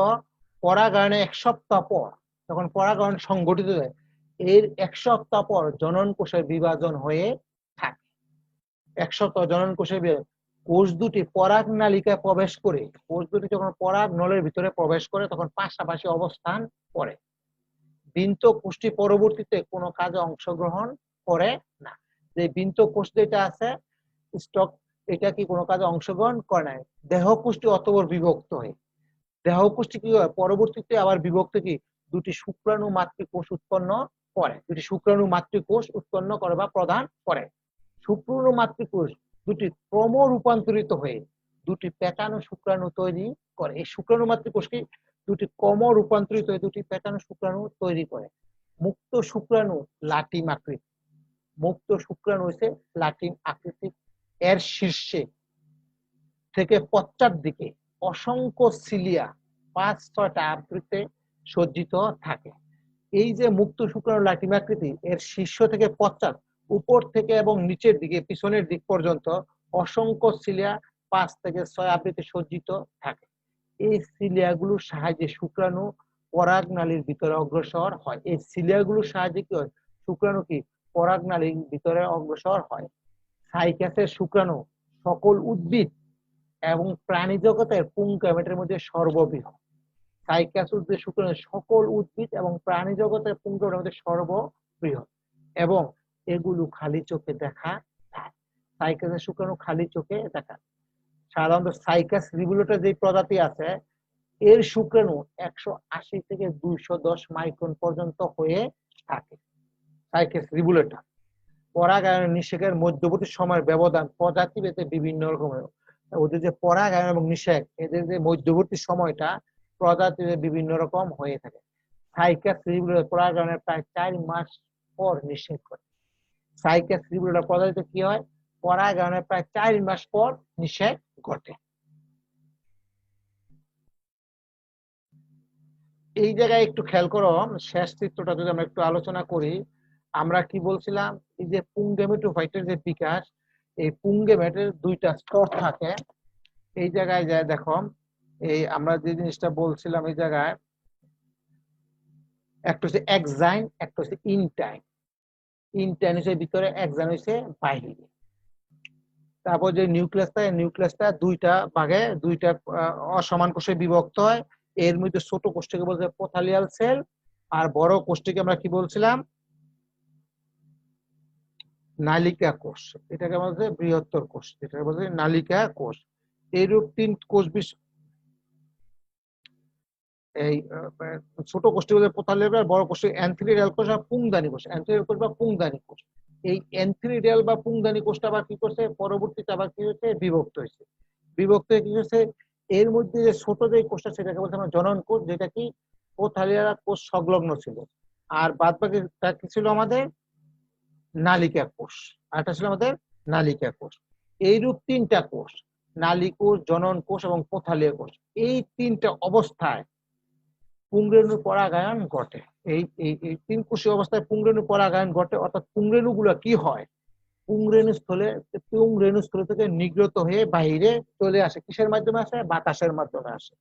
পরাগায়নে 1 সপ্তাহ পর, যখন পরাগায়ন সংঘটিত হয়, এর 1 সপ্তাহ পর জনন কোষের বিভাজন হয়ে থাকে। 1 সপ্তাহ জনন কোষের কোষ দুটি পরাগ নালিকায় প্রবেশ করে, কোষ দুটি যখন পরাগ নলের ভিতরে প্রবেশ করে তখন পাশাপাশি অবস্থান করে। বৃন্ত কোষটি পরবর্তীতে কোনো কাজে অংশগ্রহণ করে না। যে বৃন্ত কোষ যেটা আছে স্টক, এটা কি কোনো কাজে অংশগ্রহণ করে না। দেহ কোষটি অতঃপর বিভক্ত হয়। দেহ কোষটি কি হয় পরবর্তীতে আবার বিভক্ত কি দুটি শুক্রাণু মাতৃকোষ উৎপন্ন করে, দুটি শুক্রাণু মাতৃকোষ উৎপন্ন করে বা প্রদান করে। শুক্রাণু মাতৃকোষ দুটি ক্রম রূপান্তরিত হয়ে দুটি পেটানো শুক্রাণু তৈরি করে। এই শুক্রাণু মাতৃকোষ কি দুটি ক্রম রূপান্তরিত হয়ে দুটি পেটানো শুক্রাণু তৈরি করে। মুক্ত শুক্রাণু লাটিম আকৃতি, মুক্ত শুক্রাণু হচ্ছে লাটিম আকৃতি। এর শীর্ষে থেকে পশ্চাৎ দিকে অসংখ্য সিলিয়া 5-6টা আবৃতে সজ্জিত থাকে। এই যে মুক্ত শুক্রাণু লাটিম আকৃতি, এর শীর্ষ থেকে পশ্চাৎ, উপর থেকে এবং নিচের দিকে পিছনের দিক পর্যন্ত অসংখ্য সিলিয়া 5 থেকে 6 আবৃতে সজ্জিত থাকে। এই সিলিয়াগুলোর সাহায্যে শুক্রাণু পরাগ নালীর ভিতরে অগ্রসর হয়। এই সিলিয়াগুলোর সাহায্যে কি হয় শুক্রাণু কি পরাগ নালীর ভিতরে অগ্রসর হয়। সাইকাসের শুক্রাণু সকল উদ্ভিদ এবং প্রাণী জগতের পুংগামেটের মধ্যে সর্ববৃহৎ। সাইকাস উদ্ভিদ শুক্রাণু সকল উদ্ভিদ এবং প্রাণী জগতের পুংগামেটের মধ্যে সর্ববৃহৎ এবং এগুলো খালি চোখে দেখা যায়। সাইকাসের শুক্রাণু খালি চোখে দেখা। সাধারণত সাইকাস রিবুলেটা যে প্রজাতি আছে এর শুক্রাণু 180 থেকে 210 মাইক্রন পর্যন্ত হয়ে থাকে। সাইকাস রিবুলেটা পরাগায়ন নিষেকের মধ্যবর্তী সময়ের ব্যবধান প্রজাতি ভেদে বিভিন্ন রকমের। ওদের যে পরাগায়ন এবং নিষেক এদের যে মধ্যবর্তী সময়টা প্রজাতি বিভিন্ন রকম হয়ে থাকে। সাইকাস রিবুলেটা পরাগায়নের প্রায় 4 মাস পর নিষেক করে। সাইকাস রিবুলেটা প্রজাতিতে কি হয় পরাগায়নের প্রায় 4 মাস পর নিষেক ঘটে। এই জায়গায় একটু খেয়াল করো, শেষ চিত্রটা যদি আমরা একটু আলোচনা করি, আমরা কি বলছিলাম এই যে পুংগেমেটোফাইটের যে বিকাশ, এই পুংগেমেটের 2টা স্তর থাকে। এই জায়গায় যায় দেখো, এই আমরা যে জিনিসটা বলছিলাম এই জায়গায় একটা হচ্ছে এক্সাইন, একটা হচ্ছে ইনটাইন। ইনটাইন হচ্ছে ভিতরে, এক্সাইন হচ্ছে বাইরে। তারপর যে নিউক্লিয়াসটা, নিউক্লিয়াসটা 2টা ভাগে 2টা অসমান কোষে বিভক্ত হয়। এর মধ্যে ছোট কোষটিকে বলছে পোথালিয়াল সেল, আর বড় কোষটিকে আমরা কি বলছিলাম নালিকা কোষ। এটাকে বলছে বৃহত্তর কোষ, এটাকে বলছে নালিকা কোষ। এইরূপ 3 কোষ এই ছোট কোষটি বলছে পোথালিয়াল, বড় কোষ অ্যান্থিরিডিয়াল কোষ আর পুংদানি কোষ। অ্যান্থিরিডিয়াল কোষ বা পুংদানি কোষ। এই অ্যান্থিরিডিয়াল বা পুংদানি কোষটা আবার কি করছে পরবর্তীতে আবার কি হচ্ছে বিভক্ত হয়েছে। বিভক্ত হয়ে কি হচ্ছে এর মধ্যে যে ছোট যে কোষটা সেটাকে বলছে আমরা জনন কোষ, যেটা কি পোথালিয়াল কোষ সংলগ্ন ছিল। আর বাদ বাকিটা কি ছিল আমাদের নালিকা কোষ, আর এটা ছিল আমাদের নালিকা কোষ। এইরূপ 3টা কোষ, নালীকোষ, জনন কোষ এবং পোথালিয়া কোষ, এই 3টা অবস্থায় পুংরেণু পরাগায়ন ঘটে। এই এই 3 কোষীয় অবস্থায় পুংরেণু পরাগায়ন ঘটে। অর্থাৎ পুংরেণু গুলো কি হয় পুংরেণু স্থলে থেকে নির্গত হয়ে বাইরে চলে আসে। কিসের মাধ্যমে আসে? বাতাসের মাধ্যমে আসে,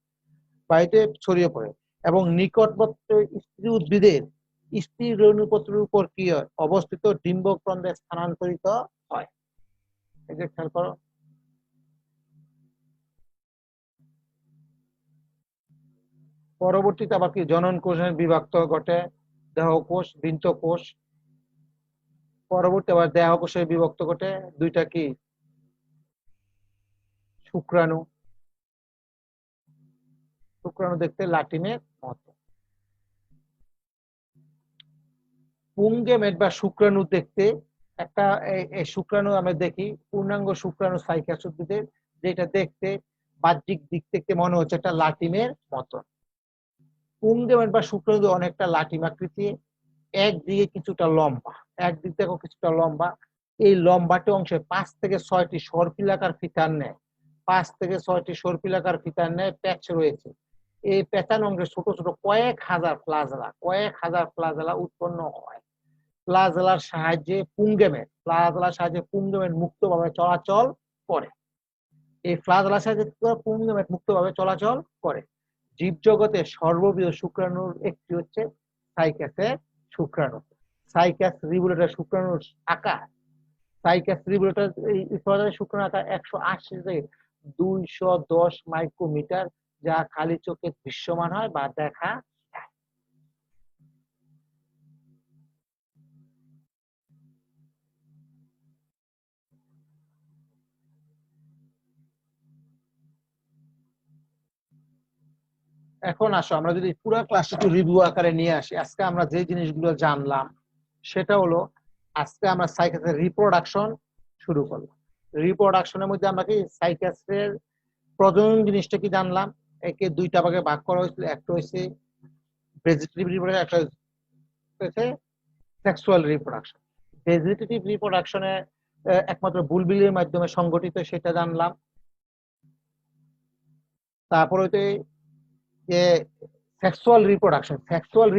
বাইরে ছড়িয়ে পড়ে এবং নিকটবর্তী স্ত্রী উদ্ভিদের স্ত্রী রেণুপত্রের উপর কি হয় অবস্থিত ডিম্বকরন্ধ্রে স্থানান্তরিত হয়। এই যে খেয়াল করো, পরবর্তীতে আবার কি জনন কোষের বিভক্ত ঘটে, দেহকোষ, বৃন্ত কোষ। পরবর্তী আবার দেহকোষের বিভক্ত ঘটে 2টা কি শুক্রাণু। শুক্রাণু দেখতে লাটিমের মতো। পুংগেমেট বা শুক্রাণু দেখতে একটা শুক্রাণু আমরা দেখি পূর্ণাঙ্গ শুক্রাণু সাইকাস উদ্ভিদের, যেটা দেখতে বাহ্যিক দিক থেকে মনে হচ্ছে একটা লাটিমের মতন। পুংগেমেট বা শুক্রাণু অনেকটা লাটিম আকৃতি, একদিকে কিছুটা লম্বা, একদিক দেখো কিছুটা লম্বা। এই লম্বাটে অংশে 5 থেকে 6টি সর্পিলাকার ফিতার নেয়, 5 থেকে 6টি সর্পিলাকার ফিতার নেয় প্যাচ রয়েছে। এই প্যাচানো অংশে ছোট ছোট কয়েক হাজার ফ্লাজেলা উৎপন্ন হয়। প্লাজেলার সাহায্যে পুংগেমেট মুক্তভাবে চলাচল করে। এই ফ্লাজেলা সাহায্যে পুং গেমেট মুক্তভাবে চলাচল করে। জীবজগতে সর্ববৃহৎ শুক্রাণুর একটি হচ্ছে সাইকাসের শুক্রাণু। সাইকাস রিবুলেটার শুক্রাণুর আকার, সাইকাস রিবুলেটার এই শুক্রাণুর আকার 180 থেকে 210 মাইক্রোমিটার, যা খালি চোখে দৃশ্যমান হয় বা দেখা যায়। এখন আসো আমরা যদি পুরো ক্লাসটা একটু রিভিউ আকারে নিয়ে আসি। আজকে আমরা যে জিনিসগুলো জানলাম সেটা হলো, আজকে আমরা সাইকাসের রিপ্রোডাকশন শুরু করলাম। রিপ্রোডাকশনের মধ্যে আমরা কি সাইকাসের প্রজনন জিনিসটা কি জানলাম। একে দুইটা ভাগে ভাগ করা হয়েছিল, একটা হচ্ছে ভেজিটেটিভ রিপ্রোডাকশন, একটা হচ্ছে সেক্সুয়াল রিপ্রোডাকশন। ভেজিটেটিভ রিপ্রোডাকশনে একমাত্র বুলবিলির মাধ্যমে সংগঠিত, সেটা জানলাম। তারপর হইতে যে সেক্সুয়াল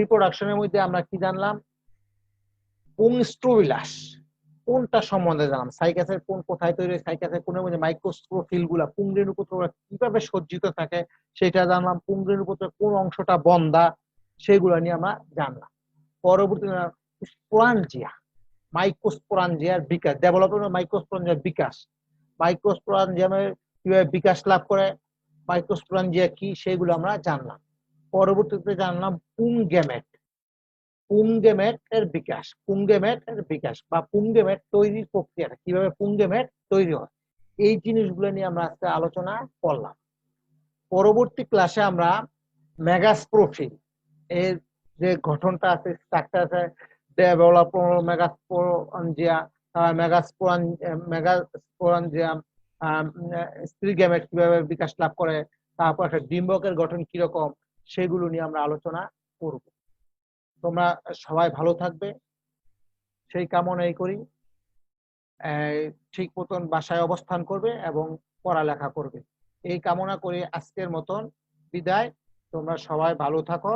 রিপ্রোডাকশনের মধ্যে আমরা কি জানলাম, পুংস্ট্রোবিলাস কোনটা সম্বন্ধে জানলাম, সাইকাসের কোন কোথায় তৈরি হয়, সাইকাসের কোনের মধ্যে মাইক্রোস্ট্রোফিল গুলা পুংরেণুপুত্র কিভাবে সজ্জিত থাকে সেটা জানলাম, পুংরেণুপুত্রের কোন অংশটা বন্ধা সেগুলো নিয়ে আমরা জানলাম। পরবর্তীতে স্পোরাঞ্জিয়া, মাইক্রোস্পোরাঞ্জিয়ার বিকাশ, ডেভেলপমেন্ট মাইক্রোস্পোরাঞ্জিয়ার বিকাশ, মাইক্রোস্পোরাঞ্জিয়ামের কিভাবে বিকাশ লাভ করে, মাইক্রোস্পোরাঞ্জিয়া কি সেগুলো আমরা জানলাম। পরবর্তীতে জানলাম পুংগেমেট এর বিকাশ বা পুংগেমেট তৈরির প্রক্রিয়া, কিভাবে পুংগেমেট তৈরি হয়, এই জিনিসগুলো নিয়ে আমরা আজকে আলোচনা করলাম। পরবর্তী ক্লাসে আমরা মেগাস্প্রোফিল এর যে গঠনটা আছে, স্ট্রাকচার আছে, ডেভেলপ মেগাস্পোরাঞ্জিয়া, মেগাস্পোরাঞ্জিয়াম, স্ত্রী গ্যামেট কিভাবে বিকাশ লাভ করে, তারপর একটা ডিম্বকের গঠন কিরকম, সেগুলো নিয়ে আমরা আলোচনা করব। তোমরা সবাই ভালো থাকবে সেই কামনাই করি। ঠিক মতন বাসায় অবস্থান করবে এবং পড়ালেখা করবে এই কামনা করে আজকের মতন বিদায়। তোমরা সবাই ভালো থাকো।